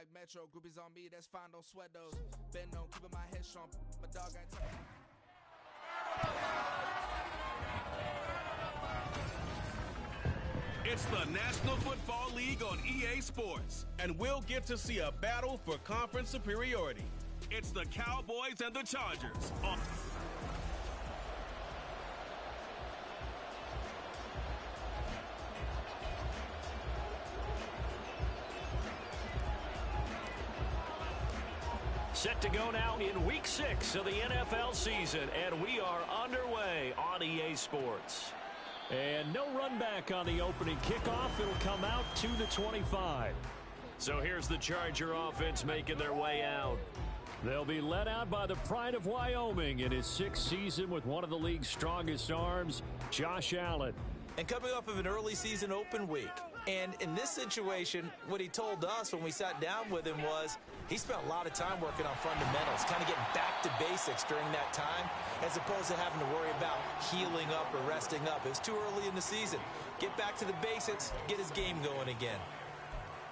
like Metro. Groupies on me, that's fine, don't sweat those. Been on, keeping my head strong. My dog ain't talking. It's the National Football League on EA Sports, and we'll get to see a battle for conference superiority. It's the Cowboys and the Chargers. Set to go now in Week 6 of the NFL season, and we are underway on EA Sports. And no run back on the opening kickoff. It'll come out to the 25. So here's the Charger offense making their way out. They'll be led out by the pride of Wyoming in his 6th season with one of the league's strongest arms, Josh Allen. And coming off of an early season open week. And in this situation, what he told us when we sat down with him was he spent a lot of time working on fundamentals, kind of getting back to basics during that time, as opposed to having to worry about healing up or resting up. It was too early in the season. Get back to the basics, get his game going again.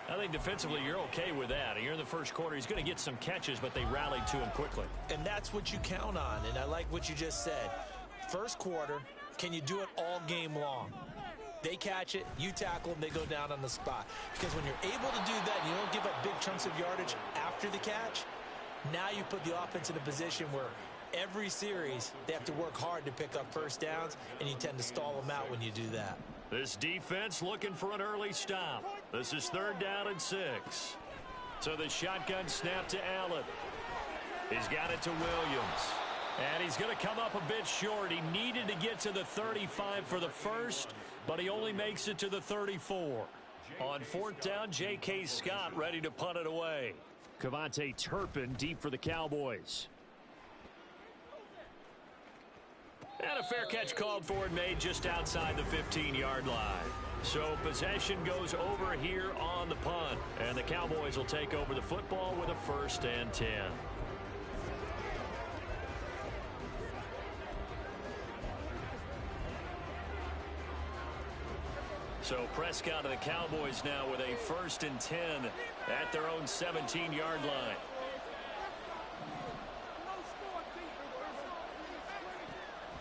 I think defensively you're okay with that. Here in the first quarter, he's going to get some catches, but they rallied to him quickly. And that's what you count on, and I like what you just said. First quarter, can you do it all game long? They catch it, you tackle them, they go down on the spot. Because when you're able to do that and you don't give up big chunks of yardage after the catch, now you put the offense in a position where every series they have to work hard to pick up first downs, and you tend to stall them out when you do that. This defense looking for an early stop. This is 3rd down and 6. So the shotgun snap to Allen. He's got it to Williams. And he's going to come up a bit short. He needed to get to the 35 for the first, but he only makes it to the 34. On 4th down, J.K. Scott ready to punt it away. Cavante Turpin deep for the Cowboys. And a fair catch called for and made just outside the 15-yard line. So possession goes over here on the punt, and the Cowboys will take over the football with a 1st and 10. So Prescott and the Cowboys now with a 1st and 10 at their own 17-yard line.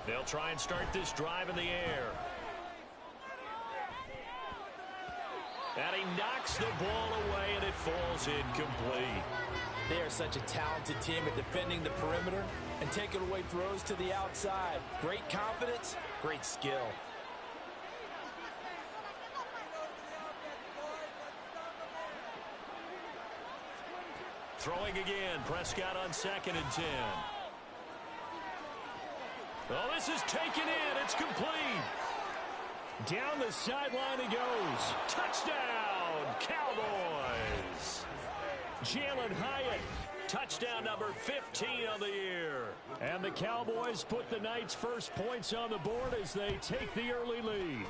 They'll try and start this drive in the air. And he knocks the ball away, and it falls incomplete. They are such a talented team at defending the perimeter and taking away throws to the outside. Great confidence, great skill. Throwing again, Prescott on 2nd and 10. Oh, this is taken in. It's complete. Down the sideline he goes. Touchdown, Cowboys. Jalen Hyatt, touchdown number 15 on the year. And the Cowboys put the night's first points on the board as they take the early lead.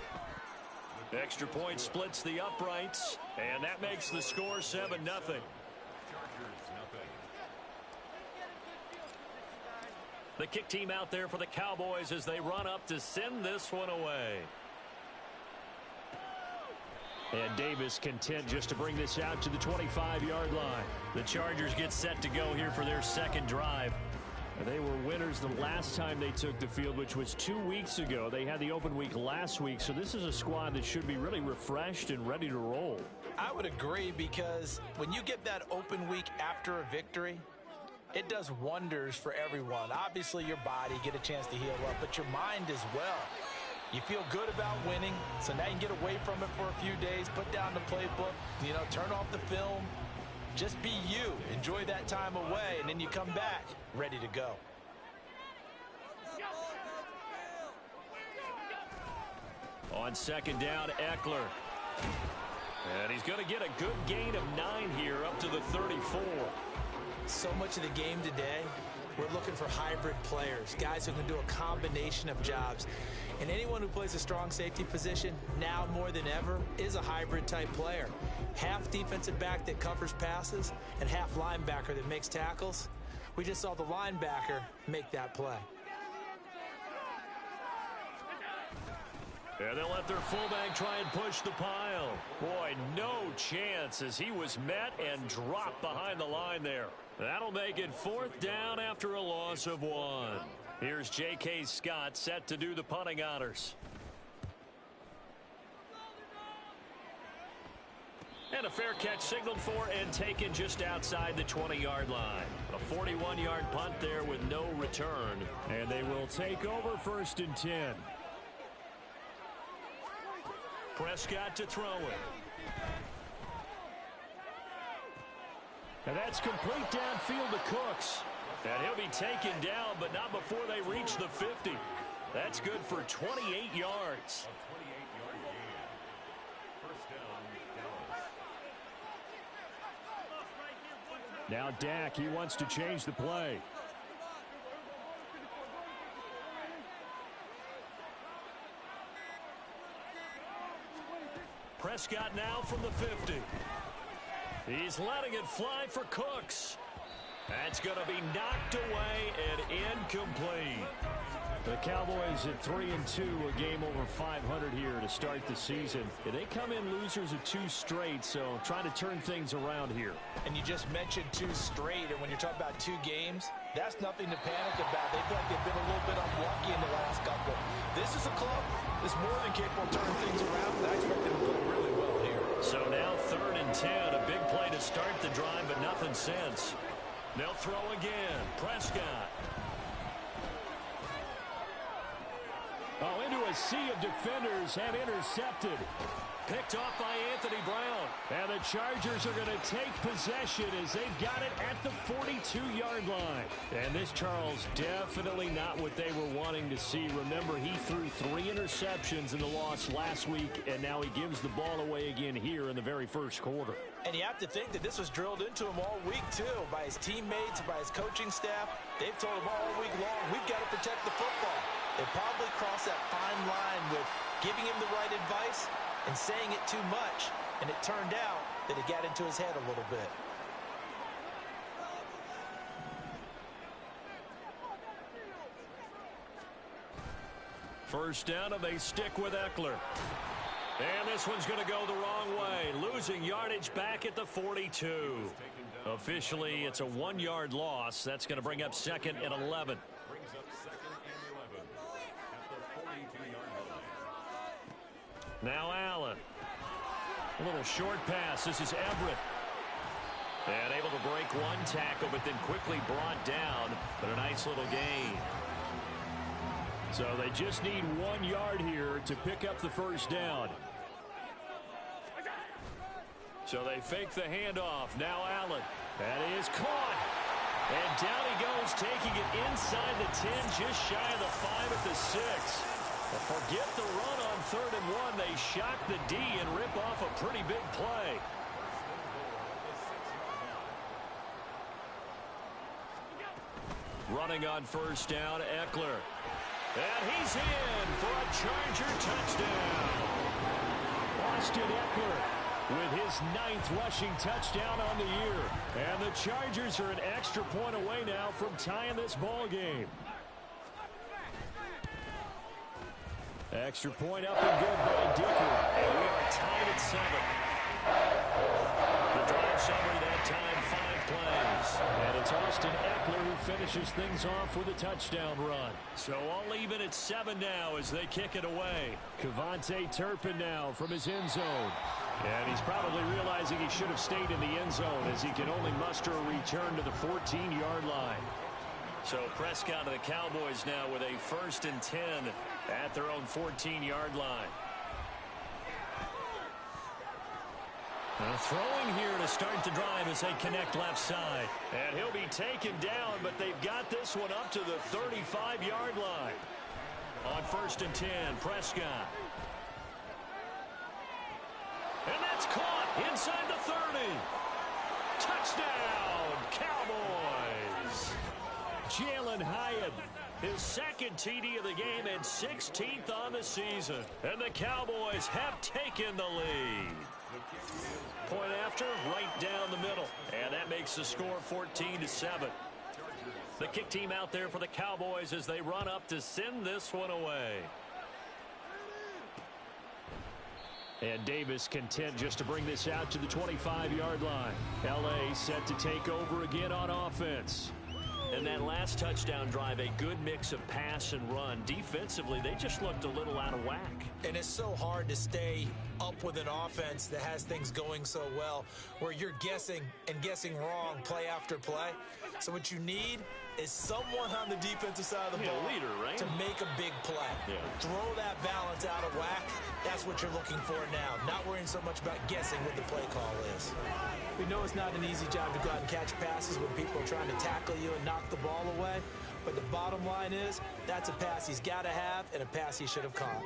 Extra point splits the uprights, and that makes the score 7-0. The kick team out there for the Cowboys as they run up to send this one away. And Davis content just to bring this out to the 25-yard line. The Chargers get set to go here for their 2nd drive. They were winners the last time they took the field, which was 2 weeks ago. They had the open week last week, so this is a squad that should be really refreshed and ready to roll. I would agree, because when you get that open week after a victory, it does wonders for everyone. Obviously, your body, get a chance to heal up, but your mind as well. You feel good about winning, so now you can get away from it for a few days, put down the playbook, turn off the film. Just be you. Enjoy that time away, and then you come back ready to go. On 2nd down, Eckler. And he's going to get a good gain of 9 here up to the 34. So much of the game today, we're looking for hybrid players, guys who can do a combination of jobs. And anyone who plays a strong safety position, now more than ever, is a hybrid type player. Half defensive back that covers passes and half linebacker that makes tackles. We just saw the linebacker make that play. And they'll let their fullback try and push the pile. Boy, no chance as he was met and dropped behind the line there. That'll make it 4th down after a loss of 1. Here's J.K. Scott set to do the punting honors. And a fair catch signaled for and taken just outside the 20-yard line. A 41-yard punt there with no return. And they will take over 1st and 10. Prescott to throw it. And that's complete downfield to Cooks. And he'll be taken down, but not before they reach the 50. That's good for 28 yards. Now Dak, he wants to change the play. Prescott now from the 50. He's letting it fly for Cooks. That's going to be knocked away and incomplete. The Cowboys at 3-2, a game over 500 here to start the season. They come in losers of 2 straight, so trying to turn things around here. And you just mentioned 2 straight, and when you're talking about 2 games, that's nothing to panic about. They feel like they've been a little bit unlucky in the last couple. This is a club that's more than capable of turning things around, and I expect them to play really well here. So now 3rd and 10, a big play to start the drive, but nothing since. They'll throw again. Prescott. Oh, into a sea of defenders and intercepted. Picked off by Anthony Brown. And the Chargers are going to take possession as they've got it at the 42-yard line. And this, Charles, definitely not what they were wanting to see. Remember, he threw 3 interceptions in the loss last week, and now he gives the ball away again here in the very first quarter. And you have to think that this was drilled into him all week, too, by his teammates, by his coaching staff. They've told him all week long, we've got to protect the football. They probably crossed that fine line with giving him the right advice and saying it too much, and it turned out that it got into his head a little bit. First down, and they stick with Eckler. And this one's going to go the wrong way, losing yardage back at the 42. Officially, it's a 1-yard loss. That's going to bring up 2nd and 11. Now Allen. A little short pass. This is Everett. And able to break 1 tackle, but then quickly brought down. But a nice little gain. So they just need 1 yard here to pick up the first down. So they fake the handoff. Now Allen. That is caught. And down he goes, taking it inside the 10, just shy of the 5 at the 6. Well, forget the run on 3rd and 1. They shock the D and rip off a pretty big play. Running on first down, Eckler. And he's in for a Charger touchdown. Austin Eckler with his 9th rushing touchdown on the year. And the Chargers are an extra point away now from tying this ball game. Extra point up and good by Dicker. And we are tied at 7. The drive summary that time, 5 plays. And it's Austin Eckler who finishes things off with a touchdown run. So all even at 7 now as they kick it away. Kevontae Turpin now from his end zone. And he's probably realizing he should have stayed in the end zone as he can only muster a return to the 14-yard line. So Prescott of the Cowboys now with a 1st and 10 at their own 14-yard line. Throwing here to start the drive as they connect left side. And he'll be taken down, but they've got this one up to the 35-yard line. On 1st and 10, Prescott. And that's caught inside the 30. Touchdown, Cowboys. Jalen Hyatt, his 2nd TD of the game and 16th on the season. And the Cowboys have taken the lead. Point after, right down the middle. And that makes the score 14-7. The kick team out there for the Cowboys as they run up to send this one away. And Davis content just to bring this out to the 25-yard line. L.A. set to take over again on offense. And that last touchdown drive, a good mix of pass and run. Defensively, they just looked a little out of whack. And it's so hard to stay up with an offense that has things going so well, where you're guessing and guessing wrong play after play. So what you need is someone on the defensive side of the ball leader, right? to make a big play. Throw that balance out of whack. That's what you're looking for now. Not worrying so much about guessing what the play call is. We know it's not an easy job to go out and catch passes when people are trying to tackle you and knock the ball away. But the bottom line is that's a pass he's got to have and a pass he should have caught.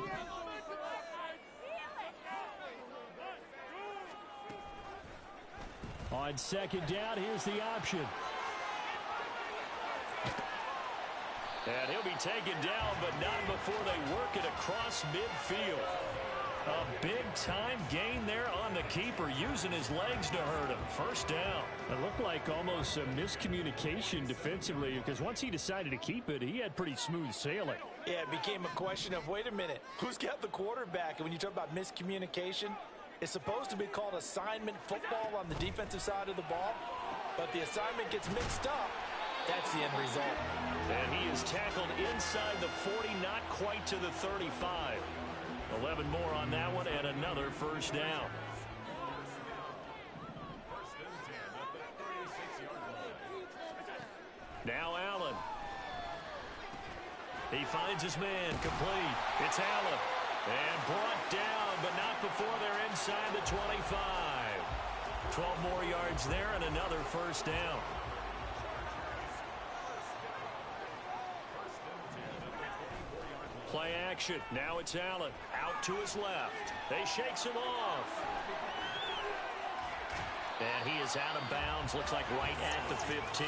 On second down, here's the option. And he'll be taken down, but not before they work it across midfield. A big-time gain there on the keeper, using his legs to hurt him. First down. It looked like almost a miscommunication defensively, because once he decided to keep it, he had pretty smooth sailing. Yeah, it became a question of, wait a minute, who's got the quarterback? And when you talk about miscommunication, it's supposed to be called assignment football on the defensive side of the ball, but the assignment gets mixed up. That's the end result. And he is tackled inside the 40, not quite to the 35. 11 more on that one, and another first down. Now Allen. He finds his man, complete. It's Allen. And brought down, but not before they're inside the 25. 12 more yards there, and another first down. Play action. Now it's Allen. Out to his left. They shakes him off. And he is out of bounds. Looks like right at the 15.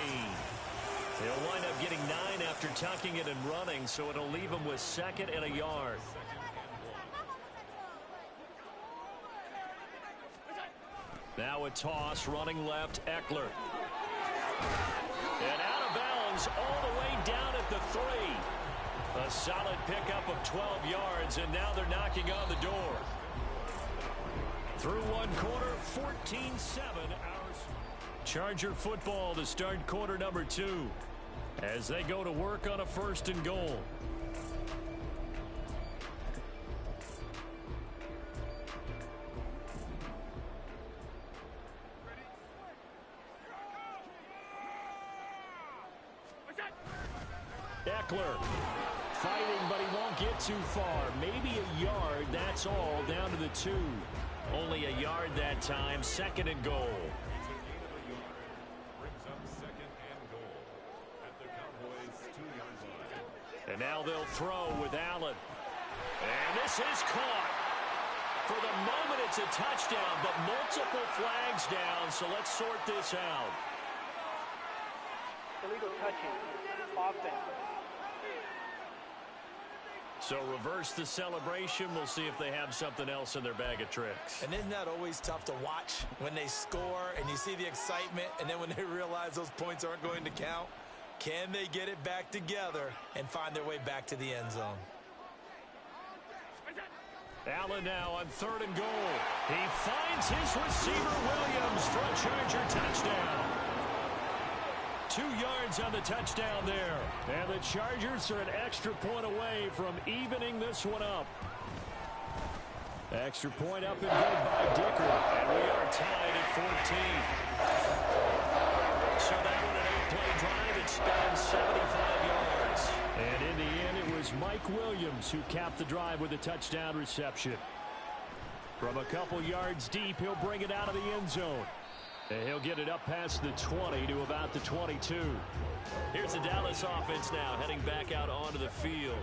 He'll wind up getting 9 after tucking it and running, so it'll leave him with second and a yard. Now a toss, running left, Eckler. And out of bounds all the way down at the 3. A solid pickup of 12 yards, and now they're knocking on the door. Through one quarter, 14-7. Charger football to start quarter number 2 as they go to work on a first and goal. Eckler fighting, but he won't get too far. Maybe a yard, that's all, down to the 2. Only a yard that time, second and goal. And now they'll throw with Allen. And this is caught. For the moment, it's a touchdown, but multiple flags down, so let's sort this out. Illegal touching. Offense. So reverse the celebration. We'll see if they have something else in their bag of tricks. And isn't that always tough to watch when they score and you see the excitement, and then when they realize those points aren't going to count? Can they get it back together and find their way back to the end zone? Allen now on third and goal. He finds his receiver Williams for a Charger touchdown. 2 yards on the touchdown there. And the Chargers are an extra point away from evening this one up. Extra point up and good by Dicker. And we are tied at 14. So that one an 8-play drive. It spans 75 yards. And in the end, it was Mike Williams who capped the drive with a touchdown reception. From a couple yards deep, he'll bring it out of the end zone. And he'll get it up past the 20 to about the 22. Here's the Dallas offense now heading back out onto the field.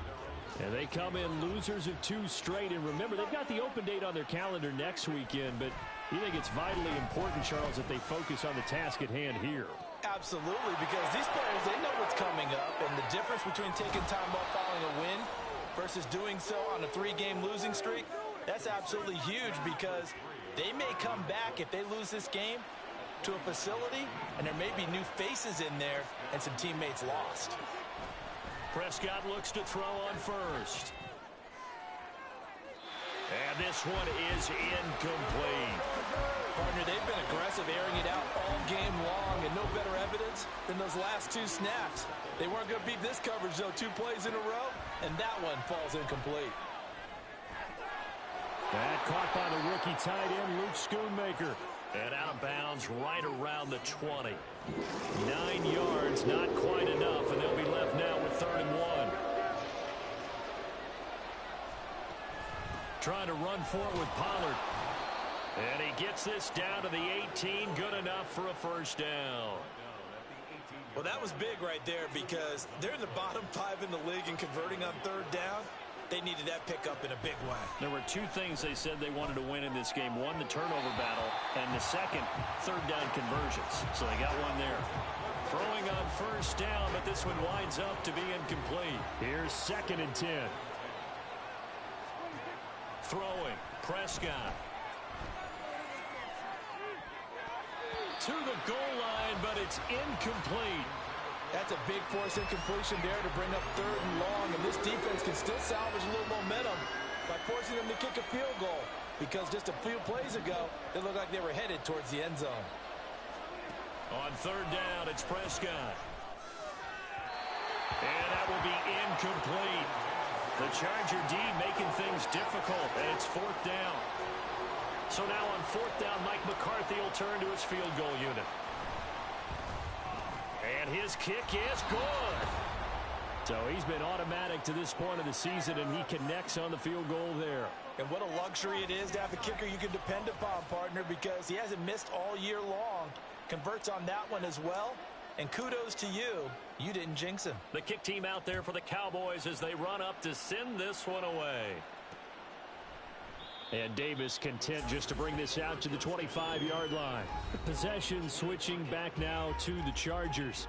And they come in losers of 2 straight. And remember, they've got the open date on their calendar next weekend. But you think it's vitally important, Charles, that they focus on the task at hand here? Absolutely, because these players, they know what's coming up. And the difference between taking time off following a win versus doing so on a 3-game losing streak, that's absolutely huge, because they may come back if they lose this game to a facility, and there may be new faces in there and some teammates lost. Prescott looks to throw on first. And this one is incomplete. Partner, they've been aggressive, airing it out all game long, and no better evidence than those last 2 snaps. They weren't going to beat this coverage, though, 2 plays in a row, and that one falls incomplete. That caught by the rookie tight end, Luke Schoonmaker. And out of bounds right around the 20. 9 yards, not quite enough, and they'll be left now with 3rd and 1. Trying to run forward with Pollard. And he gets this down to the 18, good enough for a first down. Well, that was big right there because they're in the bottom 5 in the league and converting on 3rd down. They needed that pickup in a big way. There were 2 things they said they wanted to win in this game. One, the turnover battle, and the second, 3rd down conversions. So they got one there. Throwing on first down, but this one winds up to be incomplete. Here's 2nd and 10. Throwing, Prescott. To the goal line, but it's incomplete. That's a big force incompletion there to bring up 3rd and long, and this defense can still salvage a little momentum by forcing them to kick a field goal, because just a few plays ago, it looked like they were headed towards the end zone. On 3rd down, it's Prescott. And that will be incomplete. The Charger D making things difficult, and it's 4th down. So now on 4th down, Mike McCarthy will turn to his field goal unit. And his kick is good. So he's been automatic to this point of the season, and he connects on the field goal there. And what a luxury it is to have a kicker you can depend upon, partner, because he hasn't missed all year long. Converts on that one as well. And kudos to you. You didn't jinx him. The kick team out there for the Cowboys as they run up to send this one away. And Davis content just to bring this out to the 25-yard line. Possession switching back now to the Chargers.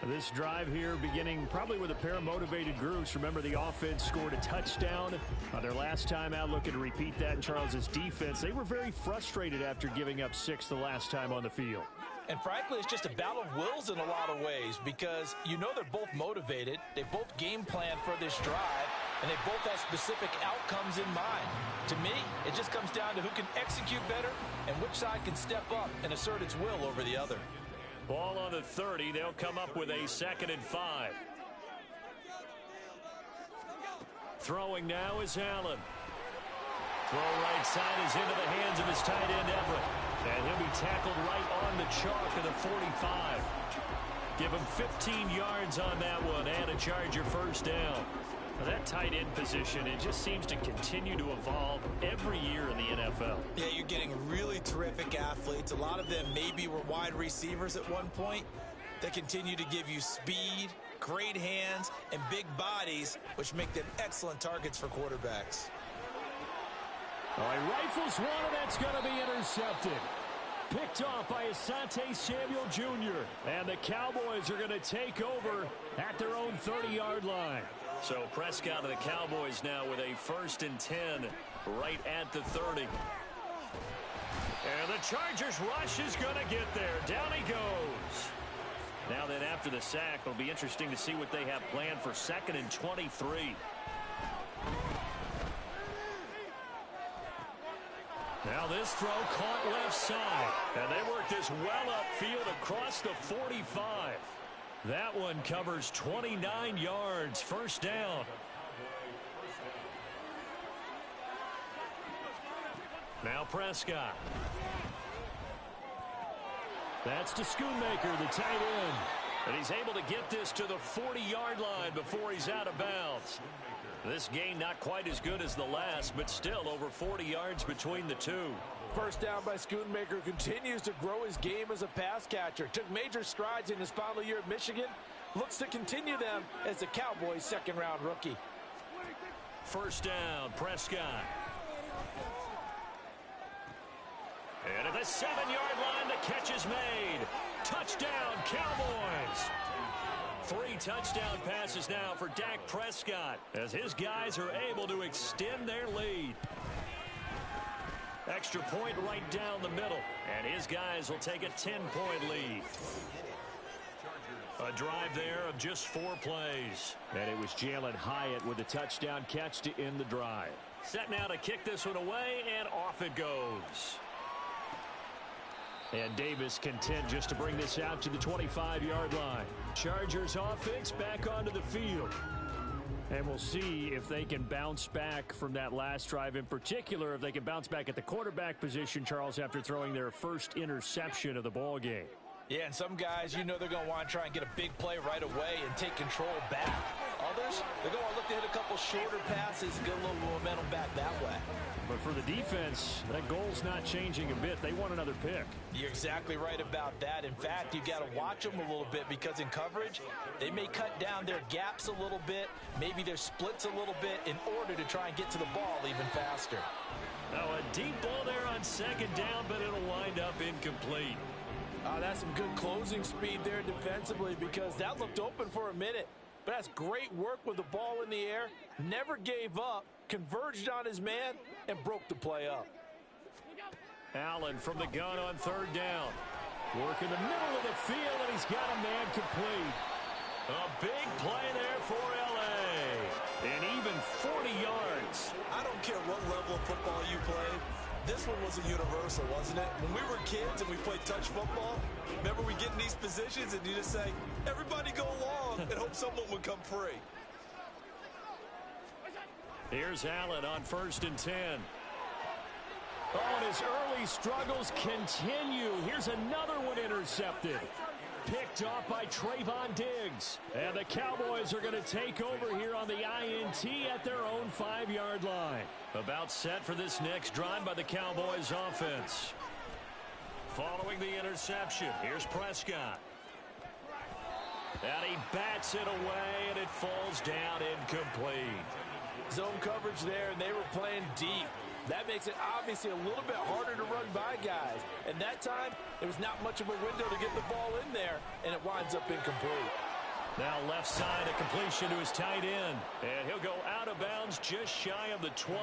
This drive here beginning probably with a pair of motivated groups. Remember, the offense scored a touchdown their last time out, looking to repeat that in Charles's defense. They were very frustrated after giving up 6 the last time on the field. And frankly, it's just a battle of wills in a lot of ways, because you know they're both motivated. They both game plan for this drive, and they both have specific outcomes in mind. To me, it just comes down to who can execute better and which side can step up and assert its will over the other. Ball on the 30. They'll come up with a 2nd and 5. Throwing now is Allen. Throw right side is into the hands of his tight end, Everett. And he'll be tackled right on the chalk of the 45. Give him 15 yards on that one and a Charger first down. Now that tight end position, it just seems to continue to evolve every year in the NFL. Yeah, you're getting really terrific athletes. A lot of them maybe were wide receivers at one point. They continue to give you speed, great hands, and big bodies, which make them excellent targets for quarterbacks. All right, rifles one, and that's going to be intercepted. Picked off by Asante Samuel Jr. And the Cowboys are going to take over at their own 30-yard line. So Prescott of the Cowboys now with a 1st and 10 right at the 30. And the Chargers rush is going to get there. Down he goes. Now then, after the sack, it'll be interesting to see what they have planned for 2nd and 23. Now this throw caught left side. And they work this well upfield across the 45. That one covers 29 yards. First down. Now Prescott. That's to Schoonmaker, the tight end. And he's able to get this to the 40-yard line before he's out of bounds. This gain not quite as good as the last, but still over 40 yards between the two. First down by Schoonmaker, continues to grow his game as a pass catcher. Took major strides in his final year at Michigan. Looks to continue them as the Cowboys' second-round rookie. First down, Prescott. And at the 7-yard line, the catch is made. Touchdown, Cowboys. 3 touchdown passes now for Dak Prescott as his guys are able to extend their lead. Extra point right down the middle, and his guys will take a 10-point lead. A drive there of just 4 plays. And it was Jalen Hyatt with a touchdown catch to end the drive. Set now to kick this one away, and off it goes. And Davis content just to bring this out to the 25-yard line. Chargers offense back onto the field. And we'll see if they can bounce back from that last drive. In particular, if they can bounce back at the quarterback position, Charles, after throwing their first interception of the ball game. Yeah, and some guys, you know they're going to want to try and get a big play right away and take control back. Others, they're going to look to hit a couple shorter passes and get a little momentum back that way. But for the defense, that goal's not changing a bit. They want another pick. You're exactly right about that. In fact, you've got to watch them a little bit because in coverage, they may cut down their gaps a little bit, maybe their splits a little bit in order to try and get to the ball even faster. Now a deep ball there on second down, but it'll wind up incomplete. That's some good closing speed there defensively because that looked open for a minute. But that's great work with the ball in the air. Never gave up, converged on his man, and broke the play up. Allen from the gun on third down. Work in the middle of the field, and he's got a man complete. A big play there for L.A. And even 40 yards. I don't care what level of football you play. This one was a universal, wasn't it? When we were kids and we played touch football, remember we get in these positions and you just say, everybody go along and hope someone would come free. Here's Allen on 1st and 10. Oh, and his early struggles continue. Here's another one intercepted. Picked off by Trayvon Diggs. And the Cowboys are going to take over here on the INT at their own 5-yard line. About set for this next drive by the Cowboys offense. Following the interception, here's Prescott. And he bats it away, and it falls down incomplete. Zone coverage there, and they were playing deep. That makes it obviously a little bit harder to run by guys. And that time, there was not much of a window to get the ball in there, and it winds up incomplete. Now left side, a completion to his tight end. And he'll go out of bounds just shy of the 20.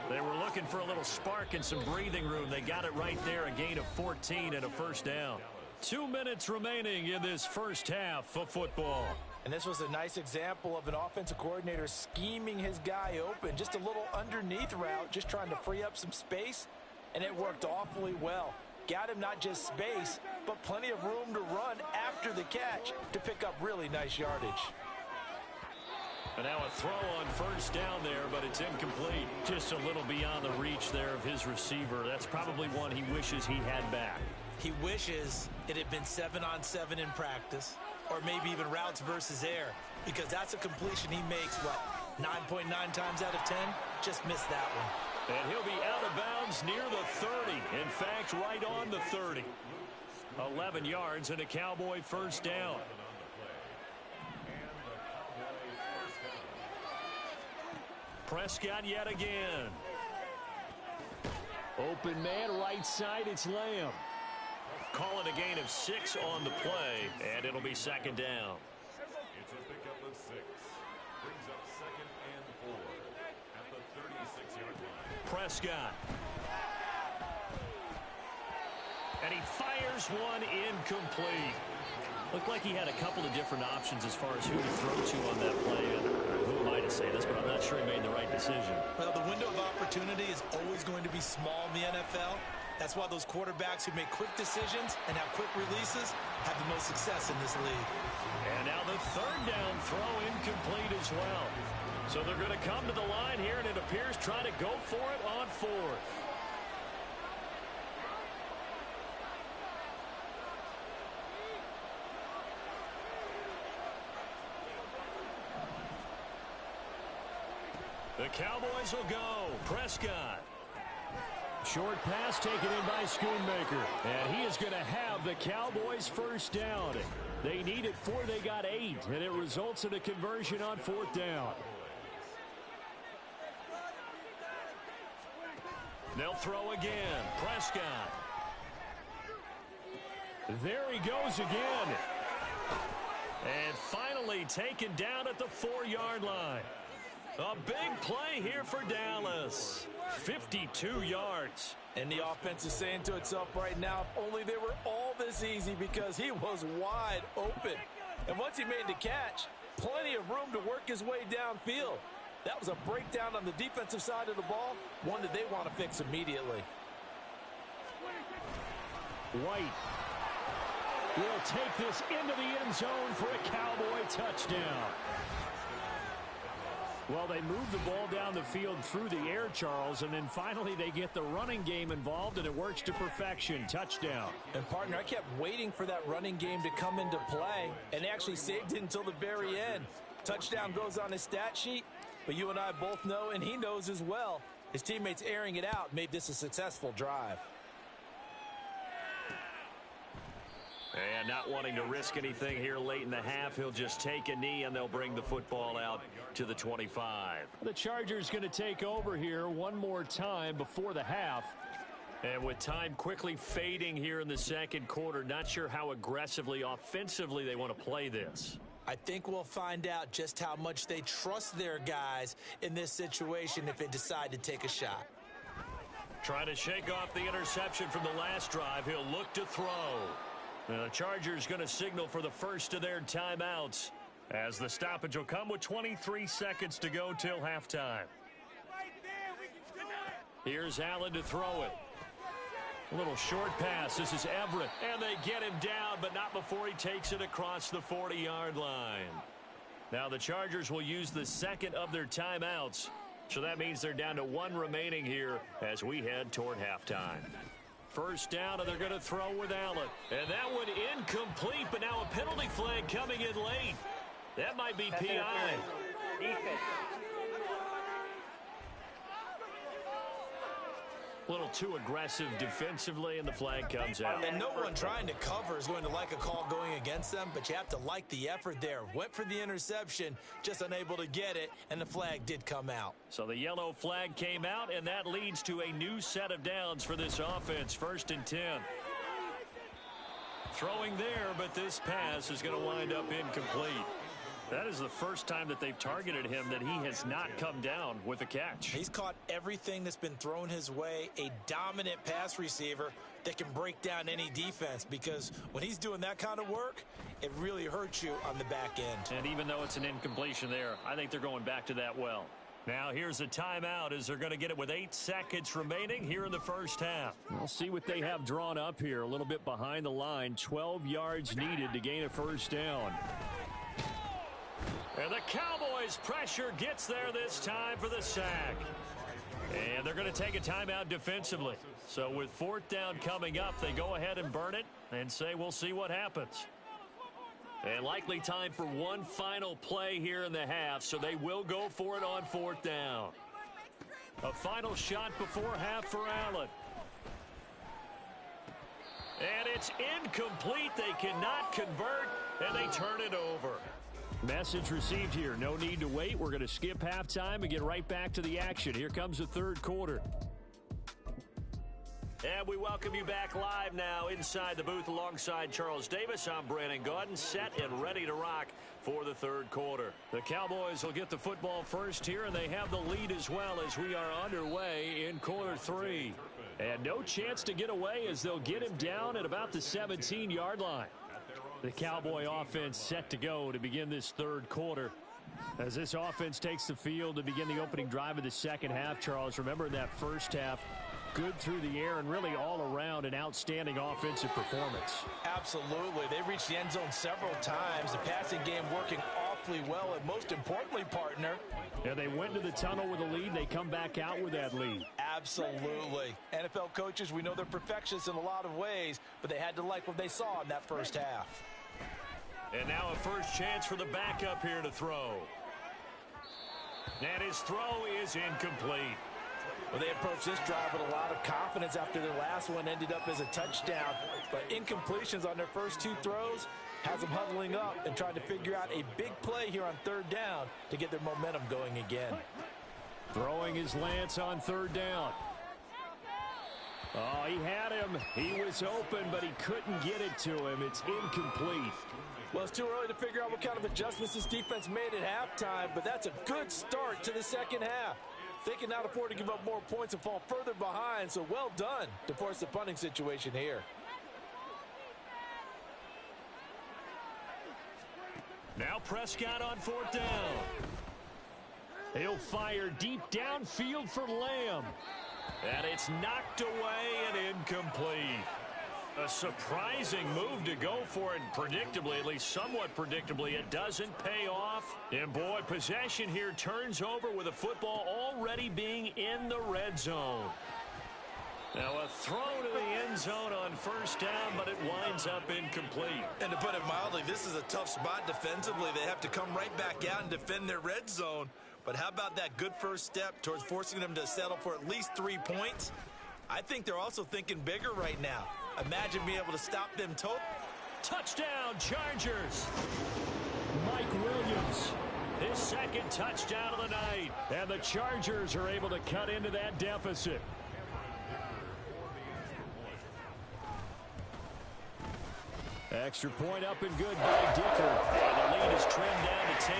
They were looking for a little spark and some breathing room. They got it right there, a gain of 14 and a first down. 2 minutes remaining in this first half of football. And this was a nice example of an offensive coordinator scheming his guy open. Just a little underneath route, just trying to free up some space, and it worked awfully well. Got him not just space, but plenty of room to run after the catch to pick up really nice yardage. And now a throw on first down there, but it's incomplete. Just a little beyond the reach there of his receiver. That's probably one he wishes he had back. He wishes it had been 7-on-7 in practice, or maybe even routes versus air, because that's a completion he makes, 9.9 times out of 10? Just missed that one. And he'll be out of bounds near the 30. In fact, right on the 30. 11 yards and a Cowboy first down. Prescott yet again. Open man, right side, it's Lamb. Call it a gain of 6 on the play, and it'll be second down. It's a pickup of 6. Brings up 2nd and 4 at the 36-yard line. Prescott. And he fires one incomplete. Looked like he had a couple of different options as far as who to throw to on that play. And who am I to say this, but I'm not sure he made the right decision. Well, the window of opportunity is always going to be small in the NFL. That's why those quarterbacks who make quick decisions and have quick releases have the most success in this league. And now the third down throw incomplete as well. So they're going to come to the line here, and it appears trying to go for it on 4th. The Cowboys will go. Prescott. Short pass taken in by Schoonmaker. And he is going to have the Cowboys first down. They needed 4, they got 8. And it results in a conversion on 4th down. They'll throw again. Prescott. There he goes again. And finally taken down at the 4-yard line. A big play here for Dallas. 52 yards. And the offense is saying to itself right now, if only they were all this easy, because he was wide open. And once he made the catch, plenty of room to work his way downfield. That was a breakdown on the defensive side of the ball, one that they want to fix immediately. White will take this into the end zone for a Cowboy touchdown. Well, they move the ball down the field through the air, Charles, and then finally they get the running game involved, and it works to perfection. Touchdown. And, partner, I kept waiting for that running game to come into play, and actually saved it until the very end. Touchdown goes on his stat sheet, but you and I both know, and he knows as well, his teammates airing it out made this a successful drive. And not wanting to risk anything here late in the half, he'll just take a knee and they'll bring the football out to the 25. The Chargers going to take over here one more time before the half. And with time quickly fading here in the second quarter, not sure how aggressively, offensively they want to play this. I think we'll find out just how much they trust their guys in this situation if they decide to take a shot. Trying to shake off the interception from the last drive. He'll look to throw. Now the Chargers going to signal for the first of their timeouts as the stoppage will come with 23 seconds to go till halftime. Here's Allen to throw it. A little short pass. This is Everett. And they get him down, but not before he takes it across the 40-yard line. Now the Chargers will use the second of their timeouts. So that means they're down to one remaining here as we head toward halftime. First down, and they're going to throw with Allen. And that one incomplete, but now a penalty flag coming in late. That might be PI. Defense. A little too aggressive defensively, and the flag comes out. And no one trying to cover is going to like a call going against them, but you have to like the effort there. Went for the interception, just unable to get it, and the flag did come out. So the yellow flag came out, and that leads to a new set of downs for this offense. 1st and 10. Throwing there, but this pass is going to wind up incomplete. That is the first time that they've targeted him that he has not come down with a catch. He's caught everything that's been thrown his way, a dominant pass receiver that can break down any defense, because when he's doing that kind of work, it really hurts you on the back end. And even though it's an incompletion there, I think they're going back to that well. Now here's a timeout as they're going to get it with 8 seconds remaining here in the first half. We'll see what they have drawn up here. A little bit behind the line. 12 yards needed to gain a first down. And the Cowboys' pressure gets there this time for the sack. And they're going to take a timeout defensively. So with 4th down coming up, they go ahead and burn it and say we'll see what happens. And likely time for one final play here in the half, so they will go for it on 4th down. A final shot before half for Allen. And it's incomplete. They cannot convert, and they turn it over. Message received here. No need to wait. We're going to skip halftime and get right back to the action. Here comes the third quarter. And we welcome you back live now inside the booth alongside Charles Davis. I'm Brandon Gaudin, set and ready to rock for the third quarter. The Cowboys will get the football first here, and they have the lead as well as we are underway in quarter 3. And no chance to get away as they'll get him down at about the 17-yard line. The Cowboy offense set to go to begin this third quarter. As this offense takes the field to begin the opening drive of the second half, Charles, remember in that first half, good through the air and really all around an outstanding offensive performance. Absolutely. They reached the end zone several times. The passing game working awfully well, and most importantly, partner, yeah, they went to the tunnel with a lead. They come back out with that lead. Absolutely. NFL coaches, we know they're perfectionists in a lot of ways, but they had to like what they saw in that first half. And now a first chance for the backup here to throw. And his throw is incomplete. Well, they approached this drive with a lot of confidence after their last one ended up as a touchdown. But incompletions on their first 2 throws has them huddling up and trying to figure out a big play here on 3rd down to get their momentum going again. Throwing is Lance on 3rd down. Oh, he had him. He was open, but he couldn't get it to him. It's incomplete. Well, it's too early to figure out what kind of adjustments this defense made at halftime, but that's a good start to the second half. They cannot afford to give up more points and fall further behind, so well done to force the punting situation here. Prescott on 4th down. He'll fire deep downfield for Lamb. And it's knocked away and incomplete. A surprising move to go for it, predictably, at least somewhat predictably. It doesn't pay off. And, boy, possession here turns over with the football already being in the red zone. Now a throw to the end zone on 1st down, but it winds up incomplete. And to put it mildly, this is a tough spot defensively. They have to come right back out and defend their red zone. But how about that good first step towards forcing them to settle for at least 3 points? I think they're also thinking bigger right now. Imagine being able to stop them total. Touchdown, Chargers. Mike Williams, his 2nd touchdown of the night. And the Chargers are able to cut into that deficit. Extra point up and good by Dicker. And the lead is trimmed down to 10.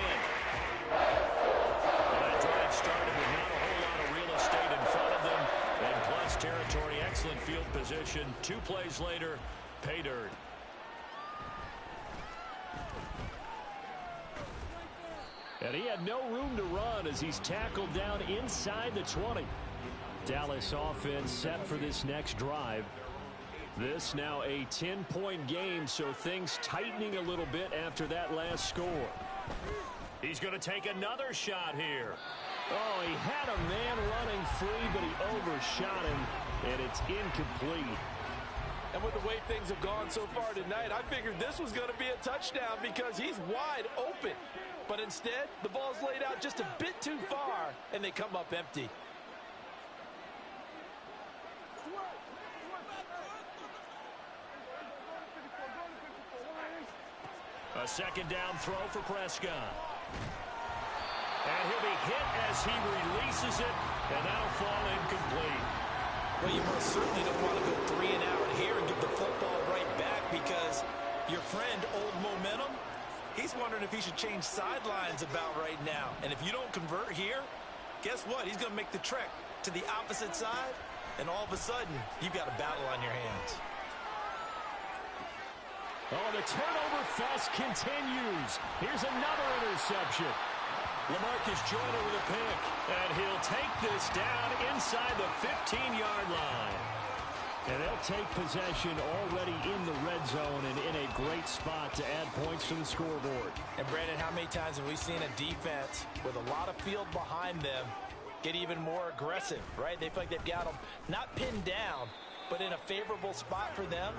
And that drive started with not a whole lot of real estate in front of them. And plus territory, excellent field position. 2 plays later, pay dirt. And he had no room to run as he's tackled down inside the 20. Dallas offense set for this next drive. This now a 10-point game, so things tightening a little bit after that last score. He's going to take another shot here. Oh, he had a man running free, but he overshot him, and it's incomplete. And with the way things have gone so far tonight, I figured this was going to be a touchdown because he's wide open. But instead, the ball's laid out just a bit too far, and they come up empty. A 2nd down throw for Prescott. And he'll be hit as he releases it, and that'll fall incomplete. Well, you most certainly don't want to go 3 and out here and get the football right back because your friend, Old Momentum, he's wondering if he should change sidelines about right now. And if you don't convert here, guess what? He's going to make the trek to the opposite side, and all of a sudden, you've got a battle on your hands. Oh, the turnover fest continues. Here's another interception. LaMarcus Joyner with a pick, and he'll take this down inside the 15-yard line. And they'll take possession already in the red zone and in a great spot to add points to the scoreboard. And, Brandon, how many times have we seen a defense with a lot of field behind them get even more aggressive, right? They feel like they've got them not pinned down, but in a favorable spot for them,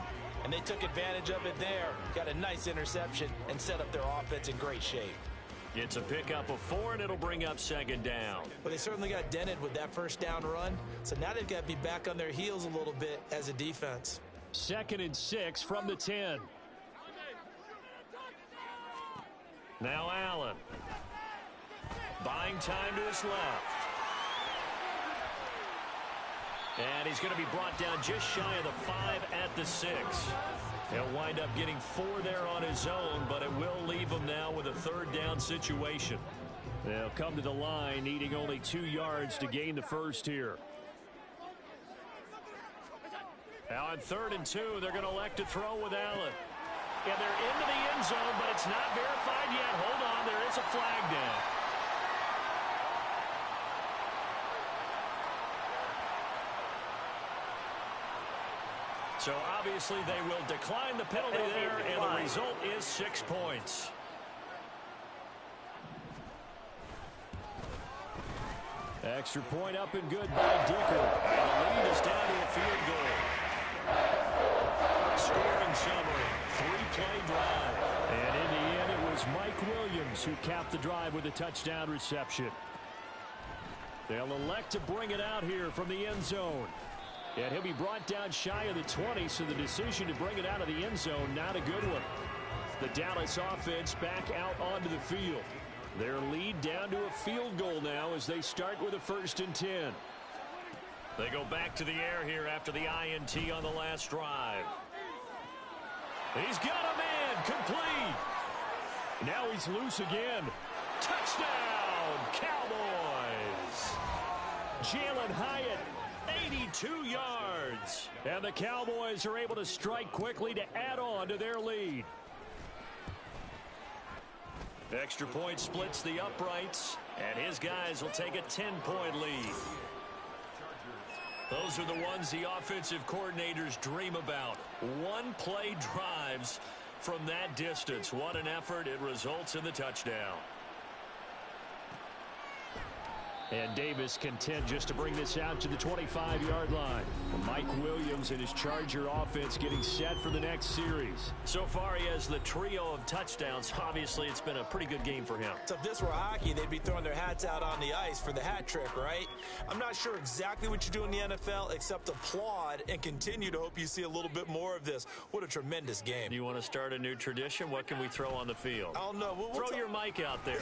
and they took advantage of it there. Got a nice interception and set up their offense in great shape. It's a pickup of 4, and it'll bring up 2nd down. Well, they certainly got dented with that 1st down run, so now they've got to be back on their heels a little bit as a defense. 2nd and 6 from the 10. Now Allen. Buying time to his left. And he's going to be brought down just shy of the 5 at the 6. He'll wind up getting 4 there on his own, but it will leave him now with a 3rd down situation. They'll come to the line, needing only 2 yards to gain the 1st here. Now on 3rd and 2, they're going to elect to throw with Allen. And they're into the end zone, but it's not verified yet. Hold on, there is a flag down. So obviously they will decline the penalty there, and the result is 6 points. Extra point up and good by Dicker. And the lead is down to a field goal. Scoring summary, 3-play drive. And in the end, it was Mike Williams who capped the drive with a touchdown reception. They'll elect to bring it out here from the end zone. And he'll be brought down shy of the 20, so the decision to bring it out of the end zone, not a good one. The Dallas offense back out onto the field. Their lead down to a field goal now as they start with a 1st and 10. They go back to the air here after the INT on the last drive. He's got a man, complete. Now he's loose again. Touchdown, Cowboys. Jalen Hyatt, 82 yards. And the Cowboys are able to strike quickly to add on to their lead. Extra point splits the uprights, and his guys will take a 10-point lead. Those are the ones the offensive coordinators dream about. One-play drives from that distance. What an effort. It results in the touchdown. And Davis content just to bring this out to the 25-yard line. Mike Williams and his Charger offense getting set for the next series. So far, he has the trio of touchdowns. Obviously, it's been a pretty good game for him. So if this were hockey, they'd be throwing their hats out on the ice for the hat trick, right? I'm not sure exactly what you do in the NFL except applaud and continue to hope you see a little bit more of this. What a tremendous game. You want to start a new tradition? What can we throw on the field? I don't know. Throw your mic out there.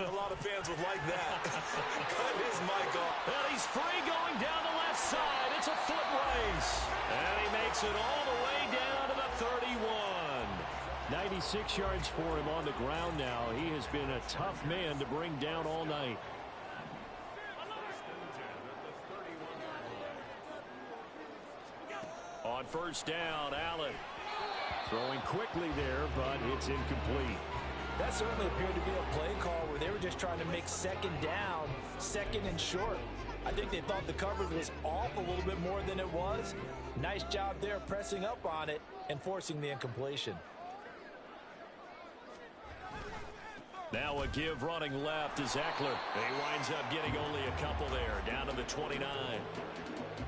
A lot of fans would like that. Cut his mic off. And he's free going down the left side. It's a foot race. And he makes it all the way down to the 31. 96 yards for him on the ground now. He has been a tough man to bring down all night. On first down, Allen. Throwing quickly there, but it's incomplete. That certainly appeared to be a play call where they were just trying to make second down, second and short. I think they thought the coverage was off a little bit more than it was. Nice job there pressing up on it and forcing the incompletion. Now a give running left is Eckler. He winds up getting only a couple there, down to the 29.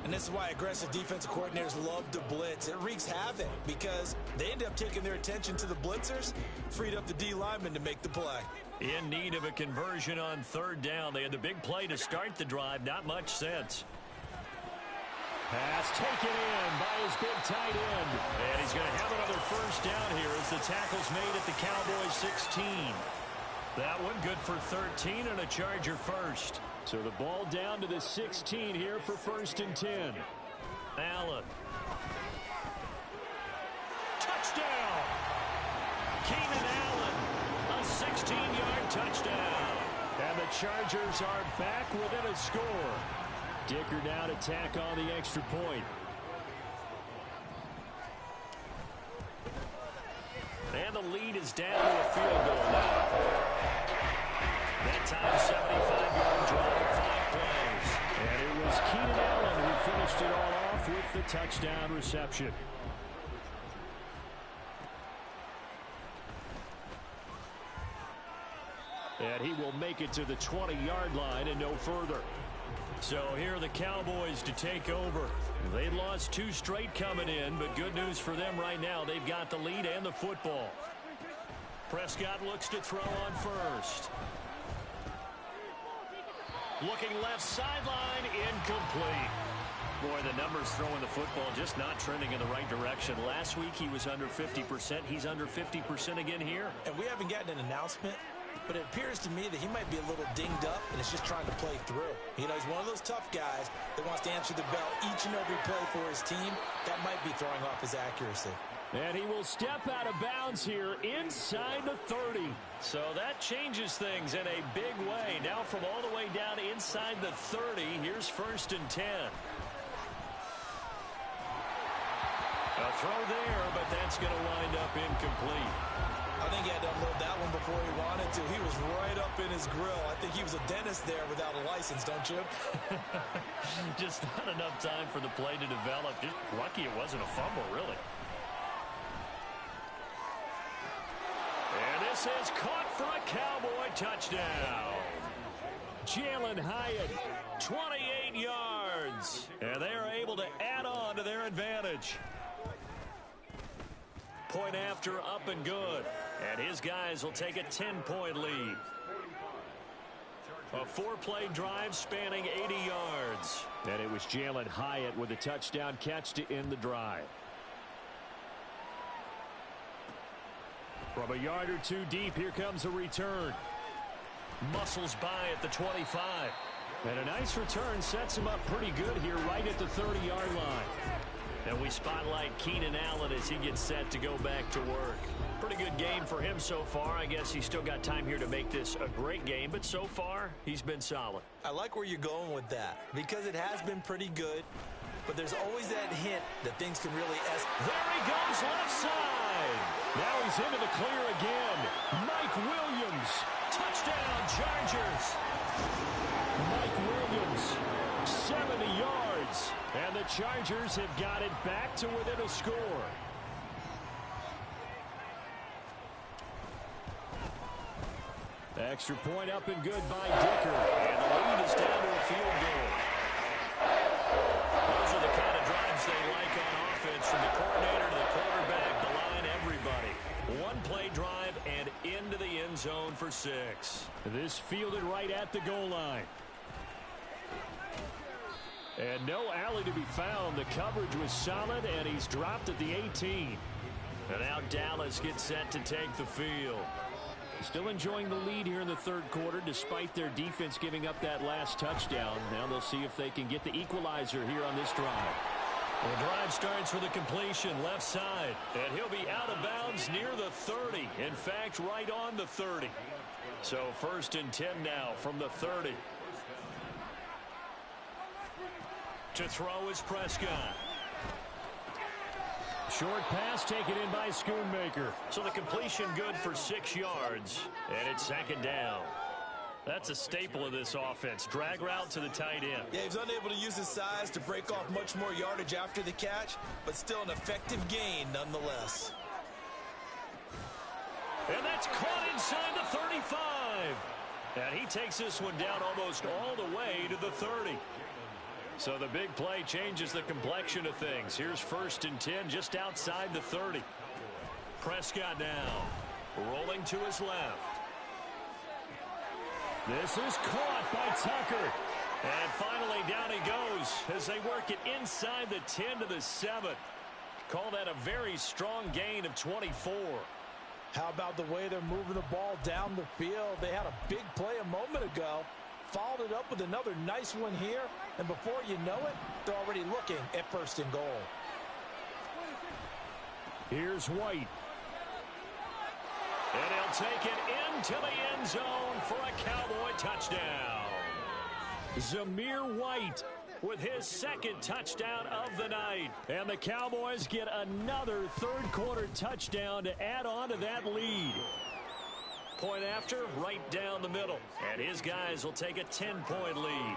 And this is why aggressive defensive coordinators love to blitz. It wreaks havoc because they end up taking their attention to the blitzers, freed up the D lineman to make the play. In need of a conversion on third down. They had the big play to start the drive. Not much sense. Pass taken in by his big tight end. And he's going to have another first down here as the tackle's made at the Cowboys 16. That one good for 13 and a Charger first. So the ball down to the 16 here for first and 10. Allen. Touchdown! Keenan Allen. A 16-yard touchdown. And the Chargers are back within a score. Dicker now to tack on the extra point. And the lead is down to a field goal now. That time, 75-yard drive, 5 plays. And it was Keenan Allen who finished it all off with the touchdown reception. And he will make it to the 20-yard line and no further. So here are the Cowboys to take over. They lost 2 straight coming in, but good news for them right now. They've got the lead and the football. Prescott looks to throw on first. Looking left sideline, incomplete. Boy, the numbers throwing the football just not trending in the right direction. Last week he was under 50%. He's under 50% again here. And we haven't gotten an announcement, but it appears to me that he might be a little dinged up and is just trying to play through. You know, he's one of those tough guys that wants to answer the bell each and every play for his team. That might be throwing off his accuracy. And he will step out of bounds here inside the 30. So that changes things in a big way. Now from all the way down inside the 30, here's first and 10. A throw there, but that's going to wind up incomplete. I think he had to unload that one before he wanted to. He was right up in his grill. I think he was a dentist there without a license, don't you? Just not enough time for the play to develop. Just lucky it wasn't a fumble, really. And this is caught for a Cowboy touchdown. Jalen Hyatt, 28 yards. And they are able to add on to their advantage. Point after, up and good. And his guys will take a 10-point lead. A 4-play drive spanning 80 yards. And it was Jalen Hyatt with a touchdown catch to end the drive. From a yard or two deep, here comes a return. Muscles by at the 25. And a nice return sets him up pretty good here right at the 30-yard line. And we spotlight Keenan Allen as he gets set to go back to work. Pretty good game for him so far. I guess he's still got time here to make this a great game, but so far, he's been solid. I like where you're going with that because it has been pretty good, but there's always that hint that things can really escalate. There he goes left side. Now he's into the clear again. Mike Williams Williams. Touchdown, Chargers. Mike Williams, 70 yards. And the Chargers have got it back to within a score. Extra point up and good by Dicker. And the lead is down to a field goal. Those are the kind of drives they like on offense, from the coordinator to the quarterback, the line, everybody. One play drive and into the end zone for 6. This fielded right at the goal line. And no alley to be found. The coverage was solid, and he's dropped at the 18. And now Dallas gets set to take the field. Still enjoying the lead here in the third quarter, despite their defense giving up that last touchdown. Now they'll see if they can get the equalizer here on this drive. The drive starts with a completion left side, and he'll be out of bounds near the 30. In fact, right on the 30. So 1st and 10 now from the 30. To throw is Prescott. Short pass taken in by Schoonmaker. So the completion good for 6 yards, and it's 2nd down. That's a staple of this offense. Drag route to the tight end. Yeah, he's unable to use his size to break off much more yardage after the catch, but still an effective gain nonetheless. And that's caught inside the 35. And he takes this one down almost all the way to the 30. So the big play changes the complexion of things. Here's 1st and 10 just outside the 30. Prescott now rolling to his left. This is caught by Tucker. And finally down he goes as they work it inside the 10 to the 7. Call that a very strong gain of 24. How about the way they're moving the ball down the field? They had a big play a moment ago. Followed it up with another nice one here, and before you know it, they're already looking at 1st and goal. Here's White. And he'll take it into the end zone for a Cowboy touchdown. Zamir White with his 2nd touchdown of the night. And the Cowboys get another third quarter touchdown to add on to that lead. Point after, right down the middle. And his guys will take a 10-point lead.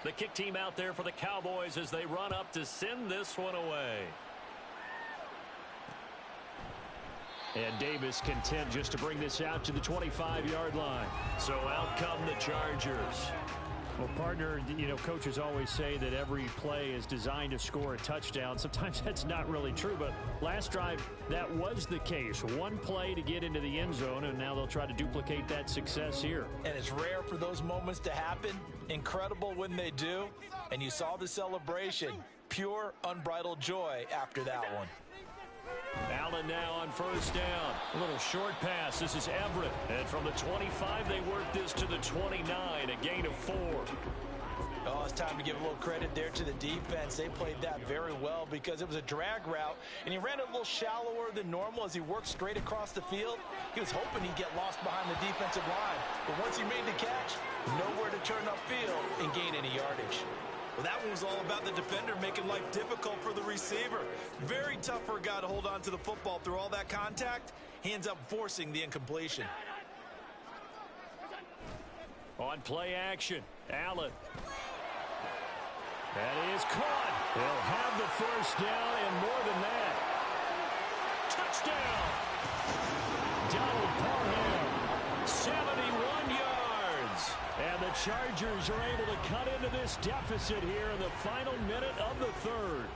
The kick team out there for the Cowboys as they run up to send this one away. And Davis content just to bring this out to the 25-yard line. So out come the Chargers. Well, partner, you know, coaches always say that every play is designed to score a touchdown. Sometimes that's not really true, but last drive, that was the case. One play to get into the end zone, and now they'll try to duplicate that success here. And it's rare for those moments to happen. Incredible when they do. And you saw the celebration. Pure, unbridled joy after that one. Allen now on 1st down. A little short pass. This is Everett. And from the 25, they work this to the 29, a gain of 4. Oh, it's time to give a little credit there to the defense. They played that very well because it was a drag route, and he ran it a little shallower than normal as he worked straight across the field. He was hoping he'd get lost behind the defensive line. But once he made the catch, nowhere to turn upfield and gain any yardage. Well, that one was all about the defender making life difficult for the receiver. Very tough for a guy to hold on to the football through all that contact. He ends up forcing the incompletion. On play action, Allen. That is caught. They'll have the 1st down and more than that. Touchdown! Donald Parham, 71 yards. And the Chargers are able to cut into this deficit here in the final minute of the 3rd.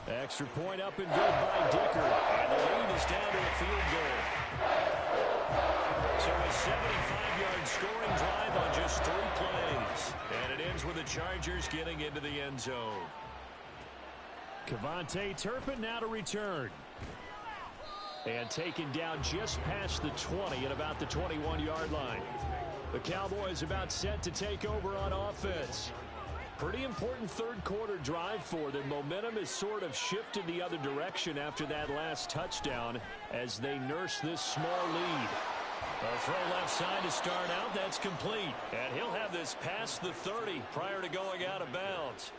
Extra point up and good by Dicker. And the lead is down to a field goal. So a 75-yard scoring drive on just 3 plays. And it ends with the Chargers getting into the end zone. Kevontae Turpin now to return. And taken down just past the 20 at about the 21-yard line. The Cowboys about set to take over on offense. Pretty important third quarter drive for them. Momentum has sort of shifted the other direction after that last touchdown as they nurse this small lead. A throw left side to start out. That's complete. And he'll have this past the 30 prior to going out of bounds.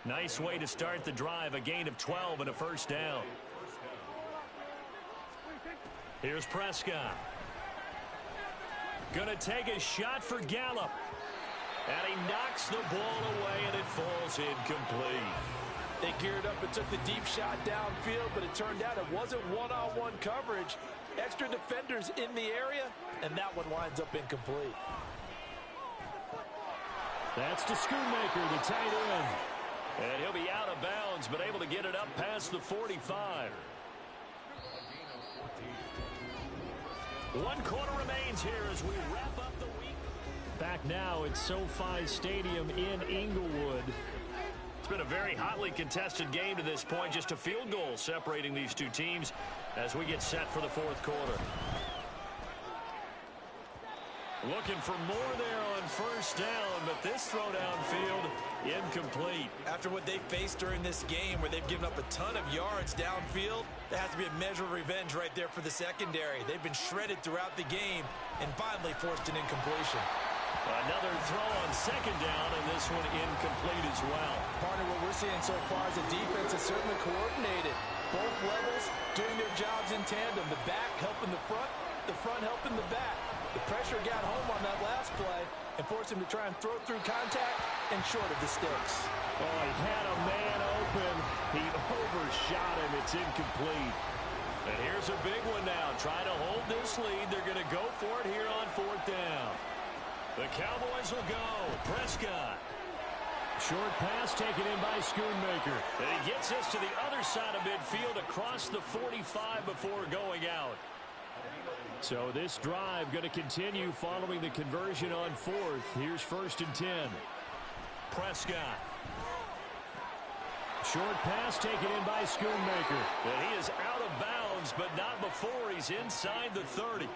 Nice way to start the drive, a gain of 12 and a first down. Here's Prescott. Going to take a shot for Gallup. And he knocks the ball away, and it falls incomplete. They geared up and took the deep shot downfield, but it turned out it wasn't one-on-one coverage. Extra defenders in the area, and that one winds up incomplete. That's to Schoonmaker, the tight end. And he'll be out of bounds, but able to get it up past the 45. 1 quarter remains here as we wrap up the week. Back now at SoFi Stadium in Inglewood. It's been a very hotly contested game to this point. Just a field goal separating these two teams as we get set for the fourth quarter. Looking for more there on first down, but this throw downfield incomplete. After what they faced during this game where they've given up a ton of yards downfield, there has to be a measure of revenge right there for the secondary. They've been shredded throughout the game and finally forced an incompletion. Another throw on second down, and this one incomplete as well. Partner, what we're seeing so far is the defense is certainly coordinated. Both levels doing their jobs in tandem. The back helping the front helping the back. The pressure got home on that last play and forced him to try and throw through contact and short of the sticks. Oh, he had a man open. He overshot him. It's incomplete. And here's a big one now. Try to hold this lead. They're going to go for it here on fourth down. The Cowboys will go. Prescott. Short pass taken in by Schoonmaker. And he gets us to the other side of midfield across the 45 before going out. So this drive going to continue following the conversion on fourth. Here's 1st and 10. Prescott. Short pass taken in by Schoonmaker. And he is out of bounds, but not before he's inside the 30.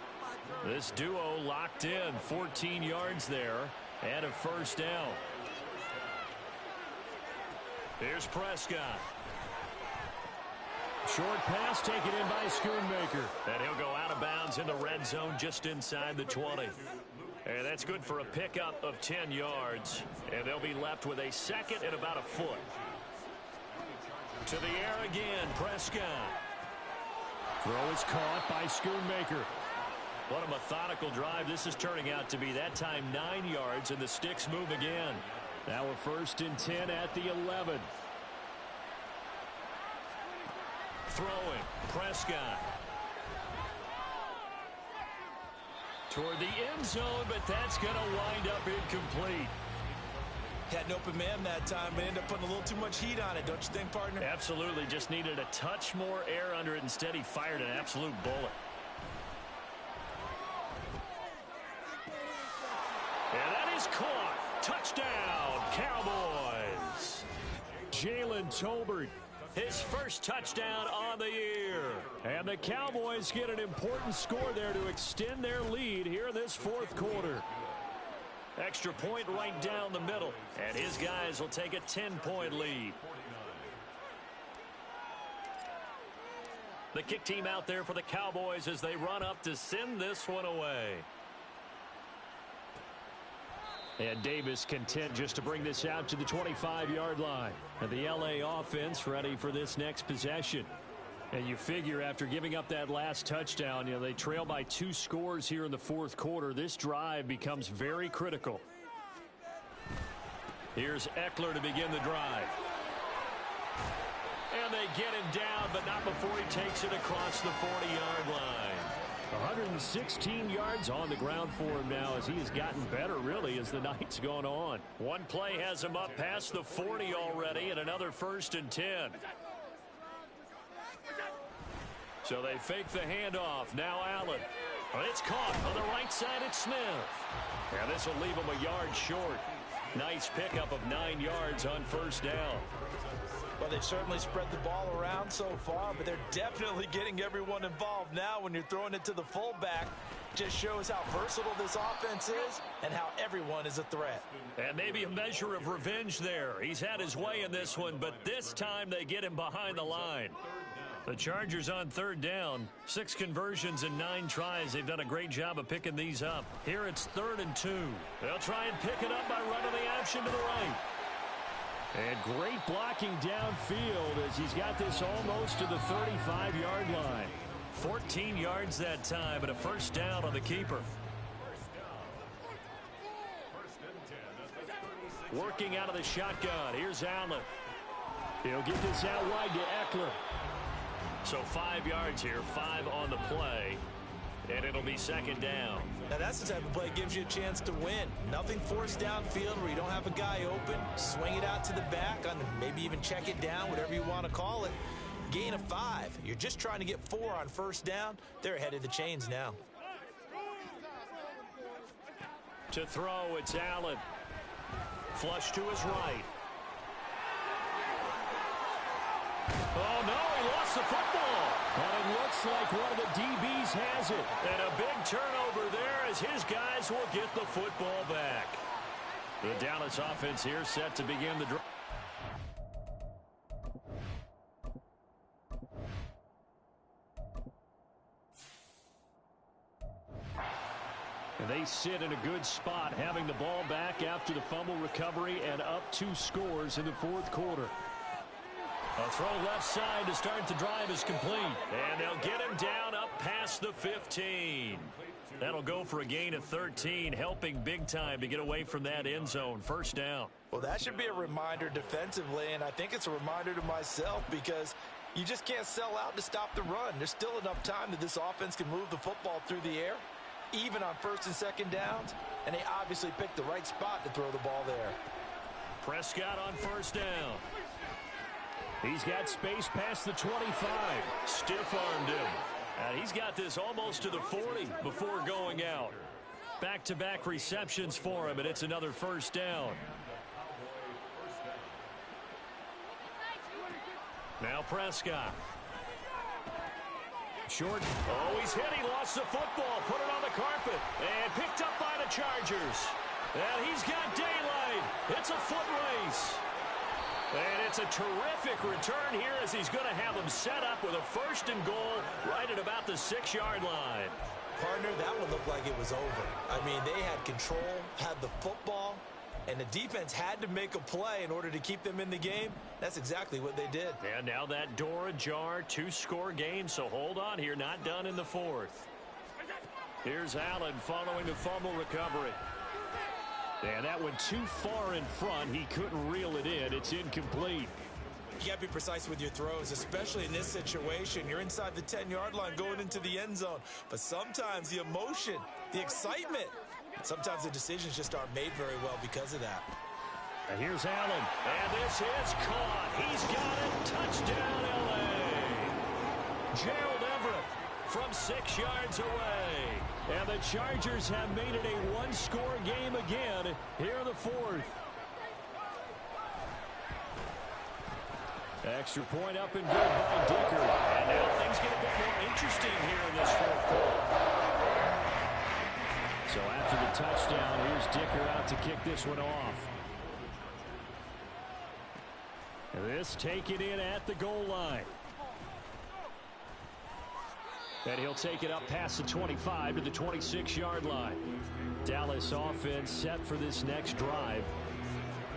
This duo locked in, 14 yards there, and a first down. Here's Prescott. Short pass taken in by Schoonmaker. And he'll go out of bounds in the red zone just inside the 20. And that's good for a pickup of 10 yards. And they'll be left with a second and about a foot. To the air again, Prescott. Throw is caught by Schoonmaker. What a methodical drive this is turning out to be. That time 9 yards, and the sticks move again. Now a 1st and 10 at the 11. Throwing, Prescott. Toward the end zone, but that's going to wind up incomplete. Had an open man that time, but ended up putting a little too much heat on it, don't you think, partner? Absolutely. Just needed a touch more air under it. Instead, he fired an absolute bullet. And that is caught. Touchdown, Cowboys. Jalen Tolbert, his first touchdown on the year. And the Cowboys get an important score there to extend their lead here in this fourth quarter. Extra point right down the middle. And his guys will take a 10-point lead. The kick team out there for the Cowboys as they run up to send this one away. And Davis content just to bring this out to the 25-yard line. And the LA offense ready for this next possession. And you figure after giving up that last touchdown, they trail by 2 scores here in the fourth quarter. This drive becomes very critical. Here's Eckler to begin the drive. And they get him down, but not before he takes it across the 40-yard line. 116 yards on the ground for him now as he has gotten better, really, as the night's gone on. One play has him up past the 40 already, and another 1st and 10. So they fake the handoff. Now Allen. But it's caught on the right side at Smith. And this will leave him a yard short. Nice pickup of 9 yards on first down. Well, they've certainly spread the ball around so far, but they're definitely getting everyone involved now when you're throwing it to the fullback. Just shows how versatile this offense is and how everyone is a threat. And maybe a measure of revenge there. He's had his way in this one, but this time they get him behind the line. The Chargers on third down. 6 conversions and 9 tries. They've done a great job of picking these up. Here it's 3rd and 2. They'll try and pick it up by running the option to the right. And great blocking downfield as he's got this almost to the 35-yard line. 14 yards that time, and a first down on the keeper. Working out of the shotgun. Here's Allen. He'll get this out wide to Eckler. So 5 yards here, 5 on the play, and it'll be second down. Now that's the type of play that gives you a chance to win. Nothing forced downfield where you don't have a guy open. Swing it out to the back, maybe even check it down, whatever you want to call it. Gain of 5. You're just trying to get 4 on first down. They're ahead of the chains now. To throw, it's Allen. Flush to his right. Oh, no, he lost the football. And it looks like one of the DBs has it. And a big turnover there as his guys will get the football back. The Dallas offense here set to begin the drive. And they sit in a good spot, having the ball back after the fumble recovery and up 2 scores in the fourth quarter. A throw left side to start the drive is complete. And they'll get him down up past the 15. That'll go for a gain of 13, helping big time to get away from that end zone. First down. Well, that should be a reminder defensively, and I think it's a reminder to myself because you just can't sell out to stop the run. There's still enough time that this offense can move the football through the air, even on first and second downs, and they obviously picked the right spot to throw the ball there. Prescott on first down. He's got space past the 25. Stiff-armed him. And he's got this almost to the 40 before going out. Back-to-back receptions for him, and it's another first down. Now Prescott. Short. Oh, he's hit. He lost the football. Put it on the carpet. And picked up by the Chargers. And he's got daylight. It's a foot race. And it's a terrific return here as he's going to have them set up with a first and goal right at about the 6-yard line. Partner, that one looked like it was over. I mean, they had control, had the football, and the defense had to make a play in order to keep them in the game. That's exactly what they did. And now that door ajar, 2-score game, so hold on here, not done in the fourth. Here's Allen following the fumble recovery. And that went too far in front. He couldn't reel it in. It's incomplete. You got to be precise with your throws, especially in this situation. You're inside the 10-yard line going into the end zone. But sometimes the emotion, the excitement, sometimes the decisions just aren't made very well because of that. And here's Allen. And this is caught. He's got it. Touchdown, L.A. Gerald Everett from 6 yards away. And the Chargers have made it a 1-score game again here in the fourth. Extra point up and good by Dicker. And now things get a bit more interesting here in this fourth quarter. So after the touchdown, here's Dicker out to kick this one off. And this taken in at the goal line. And he'll take it up past the 25 to the 26-yard line. Dallas offense set for this next drive.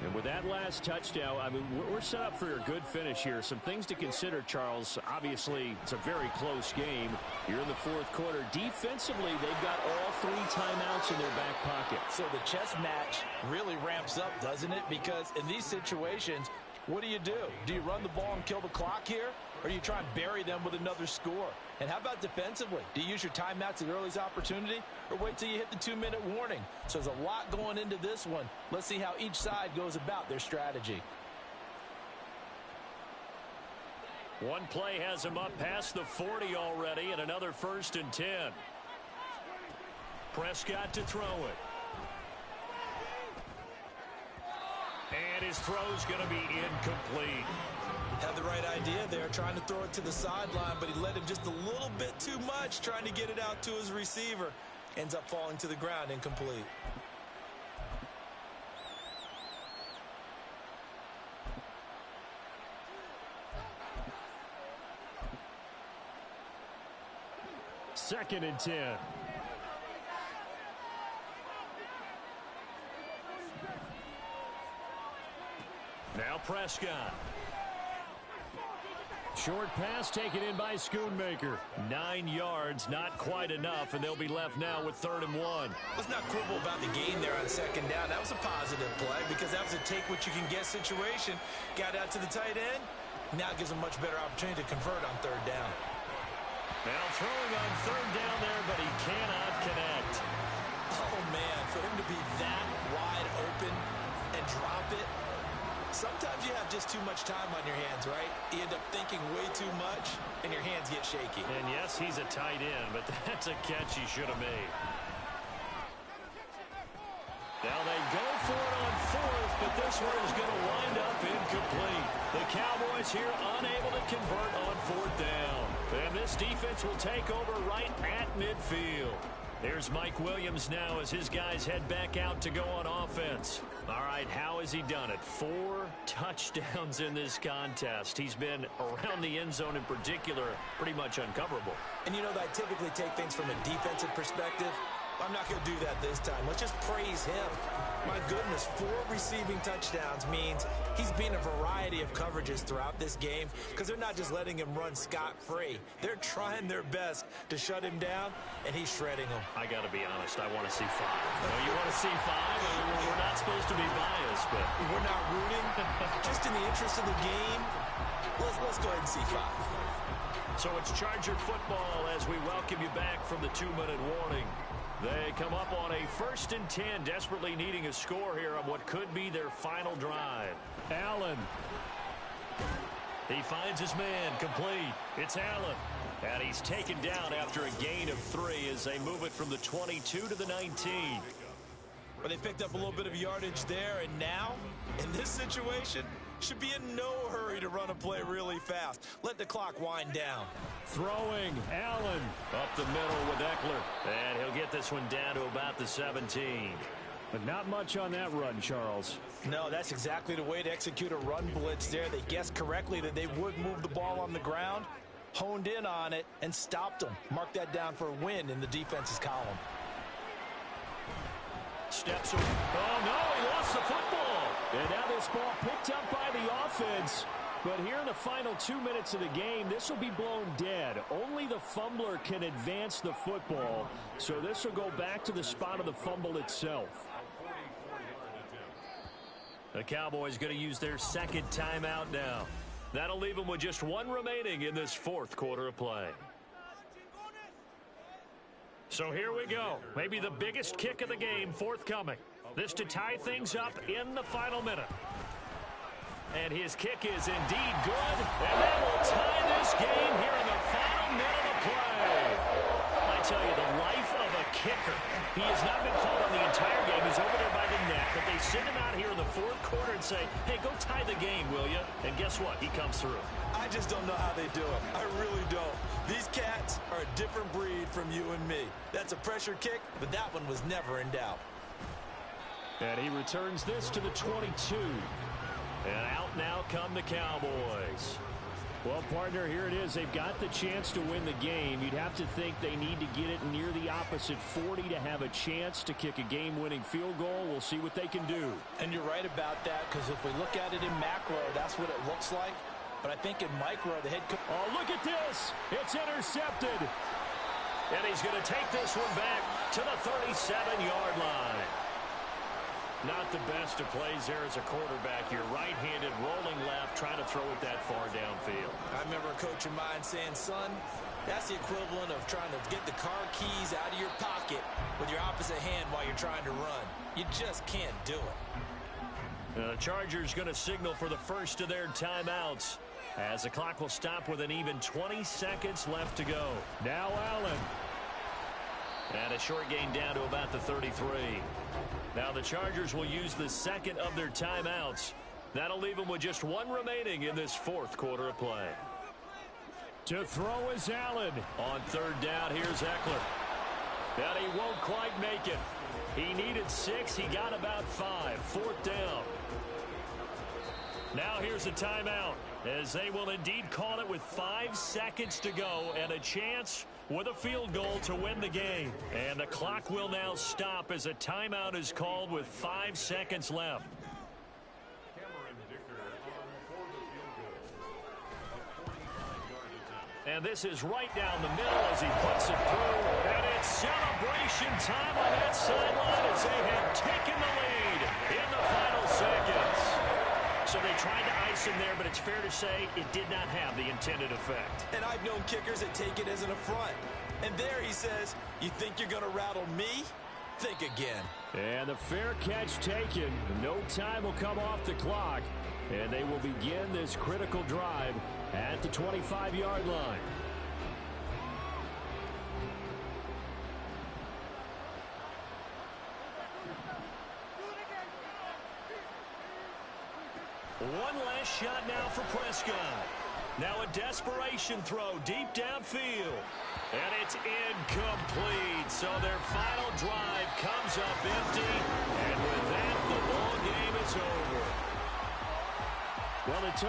And with that last touchdown, I mean, we're set up for a good finish here. Some things to consider, Charles. Obviously, it's a very close game. You're in the fourth quarter. Defensively, they've got all 3 timeouts in their back pocket. So the chess match really ramps up, doesn't it? Because in these situations, what do? Do you run the ball and kill the clock here? Or do you try and bury them with another score? And how about defensively? Do you use your timeouts at earliest opportunity or wait till you hit the 2-minute warning? So there's a lot going into this one. Let's see how each side goes about their strategy. One play has him up past the 40 already and another 1st and 10. Prescott to throw it. And his throw's going to be incomplete. Had the right idea there, trying to throw it to the sideline, but he let him just a little bit too much, trying to get it out to his receiver. Ends up falling to the ground, incomplete. Second and 10. Now Prescott. Short pass taken in by Schoonmaker. 9 yards, not quite enough, and they'll be left now with 3rd and 1. Let's not quibble about the gain there on 2nd down. That was a positive play because that was a take-what-you-can-get situation. Got out to the tight end. Now it gives them much better opportunity to convert on 3rd down. Now throwing on 3rd down there, but he cannot connect. Oh, man, for him to be that wide open and drop it. Sometimes you have just too much time on your hands, right? You end up thinking way too much, and your hands get shaky. And yes, he's a tight end, but that's a catch he should have made. Now they go for it on 4th, but this one is going to wind up incomplete. The Cowboys here unable to convert on 4th down. And this defense will take over right at midfield. There's Mike Williams now as his guys head back out to go on offense. All right, how has he done it? 4 touchdowns in this contest. He's been around the end zone in particular, pretty much uncoverable. And you know that I typically take things from a defensive perspective. I'm not going to do that this time. Let's just praise him. My goodness, 4 receiving touchdowns means he's been a variety of coverages throughout this game because they're not just letting him run scot-free. They're trying their best to shut him down, and he's shredding them. I got to be honest, I want to see 5. You want to see 5? We're not supposed to be biased, but we're not rooting. Just in the interest of the game, let's go ahead and see 5. So it's Charger football as we welcome you back from the 2-minute warning. They come up on a 1st and 10, desperately needing a score here on what could be their final drive. Allen. He finds his man, complete. It's Allen. And he's taken down after a gain of 3 as they move it from the 22 to the 19. Well, they picked up a little bit of yardage there, and now, in this situation, should be in no hurry to run a play really fast. Let the clock wind down. Throwing, Allen up the middle with Eckler. And he'll get this one down to about the 17. But not much on that run, Charles. No, that's exactly the way to execute a run blitz there. They guessed correctly that they would move the ball on the ground, honed in on it, and stopped them. Mark that down for a win in the defense's column. Steps away. Oh, no, he lost the football. And now this ball picked up by the offense. But here in the final 2 minutes of the game, this will be blown dead. Only the fumbler can advance the football. So this will go back to the spot of the fumble itself. The Cowboys going to use their 2nd timeout now. That'll leave them with just 1 remaining in this 4th quarter of play. So here we go. Maybe the biggest kick of the game forthcoming. This to tie things up in the final minute. And his kick is indeed good. And that will tie this game here in the final minute of play. I tell you, the life of a kicker. He has not been called on the entire game. He's over there by the net. But they send him out here in the 4th quarter and say, hey, go tie the game, will you? And guess what? He comes through. I just don't know how they do it. I really don't. These cats are a different breed from you and me. That's a pressure kick, but that one was never in doubt. And he returns this to the 22. And out now come the Cowboys. Well, partner, here it is. They've got the chance to win the game. You'd have to think they need to get it near the opposite 40 to have a chance to kick a game-winning field goal. We'll see what they can do. And you're right about that, because if we look at it in macro, that's what it looks like. But I think in micro, the head coach... Oh, look at this. It's intercepted. And he's going to take this one back to the 37-yard line. Not the best of plays there as a quarterback. You're right-handed, rolling left, trying to throw it that far downfield. I remember a coach of mine saying, son, that's the equivalent of trying to get the car keys out of your pocket with your opposite hand while you're trying to run. You just can't do it. The Chargers going to signal for the first of their timeouts as the clock will stop with an even 20 seconds left to go. Now Allen. And a short gain down to about the 33. Now the Chargers will use the 2nd of their timeouts. That'll leave them with just 1 remaining in this 4th quarter of play. To throw is Allen. On 3rd down, here's Eckler. And he won't quite make it. He needed 6. He got about 5. 4th down. Now here's a timeout as they will indeed call it with 5 seconds to go and a chance with a field goal to win the game. And the clock will now stop as a timeout is called with 5 seconds left. And this is right down the middle as he puts it through. And it's celebration time on that sideline as they have taken the lead in the final seconds. So they tried to ice him there, but it's fair to say it did not have the intended effect. And I've known kickers that take it as an affront. And there he says, you think you're going to rattle me? Think again. And the fair catch taken. No time will come off the clock. And they will begin this critical drive at the 25-yard line. One last shot now for Prescott. Now a desperation throw deep downfield. And it's incomplete. So their final drive comes up empty. And with that, the ball game is over. Well, it took